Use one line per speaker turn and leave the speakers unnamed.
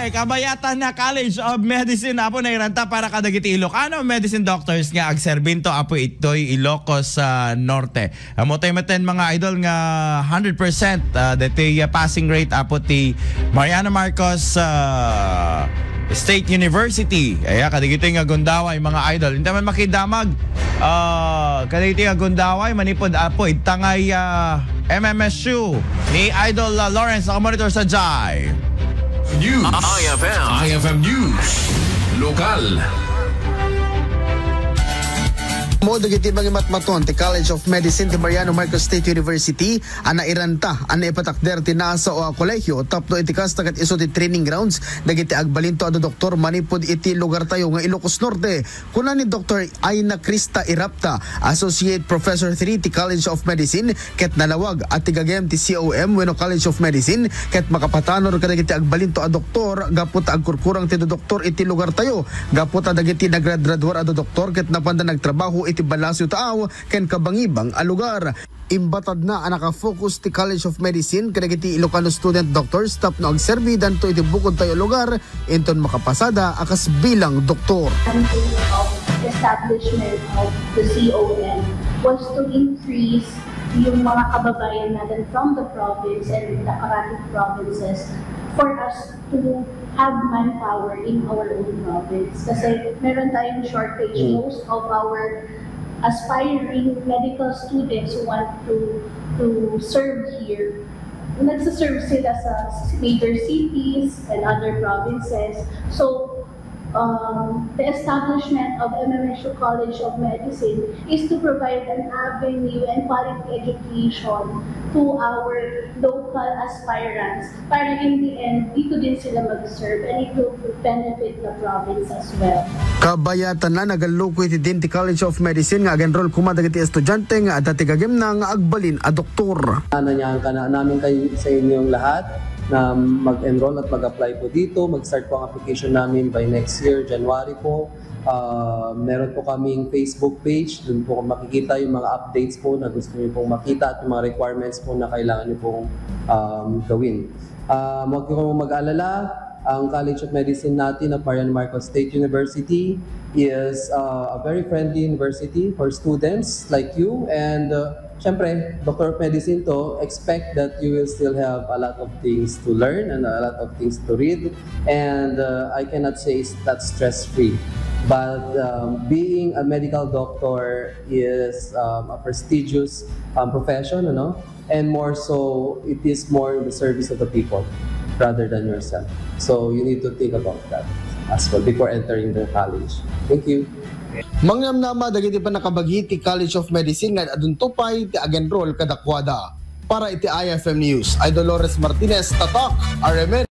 kabayatan na College of Medicine apo na iranta para kadagiti Ilocano medicine doctors nga agserbinto apo itoy Ilocos Norte. Amo tayo maten mga idol nga 100% dati passing rate apo ti Mariano Marcos State University. Aya kadagiti nga gundaway mga idol. Hindi man makidamag kadagiti nga gundaway manipod apo itangay MMSU ni Idol Lawrence nakamonitor sa Jai
News. IFM News. Lokal.
Mo dagiti mga matmaton ti College of Medicine ti Mariano Marcos State University ana iranta ana ipatakder ti nasa o kolehiyo tapno iti kasta ket iso ti training grounds dagiti agbalinto adu doktor manipod iti lugar tayo nga Ilocos Norte kuna ni Dr. Aina Crista Irapta Associate Professor 3 ti College of Medicine ket nalawag at tigagem ti COM wenno College of Medicine ket makapatanor kadagiti agbalinto adu doktor gapot agkurkurang ti doktor iti lugar tayo gapot dagiti naggraduar adu doktor ket napanda nagtrabaho iti balasyo taaw ken kabangibang a lugar. Imbatad na ang naka-focus ti College of Medicine kadagiti Ilocano student doctors tapno agserbi danto iti bukod tayo lugar inton makapasada akas bilang doktor.
Establishment of the COM was to increase yung mga kababayan natin from the province and the Karatig provinces for us to have manpower in our own province. Kasi meron tayong shortage. Most of our aspiring medical students who want to serve here, nagsaserve sila sa major cities and other provinces. So, the establishment of MMSU College of Medicine is to provide an avenue and quality education to our local aspirants para in the end, dito din sila mag-serve and it will benefit the province as well.
Kabayatan na nagaluko iti din ti College of Medicine ngaag-enroll kumadagiti estudyante nga at atigagim na nga agbalin a doktor.
Nanyahan ka na namin kayo sa inyong lahat na mag-enroll at mag-apply po dito. Mag-start po ang application namin by next year, January po. Meron po kaming Facebook page. Doon po makikita yung mga updates po na gusto niyo pong makita at yung mga requirements po na kailangan niyo pong gawin. Huwag niyo pong mag-alala. Ang College of Medicine natin ng Mariano Marcos State University is a very friendly university for students like you. And syempre, Doctor of Medicine to, expect that you will still have a lot of things to learn and a lot of things to read. And I cannot say that's stress-free. But being a medical doctor is a prestigious profession, you know? And more so, it is more in the service of the people rather than yourself. So you need to think about that as well before entering the college. Thank you.
Mangnamnama dagiti pa nakabagi ti College of Medicine nga aduntupay ti ag-enroll kadakwada. Para iti IFM News, Idol Lawrence Martinez, Tatak, RMN.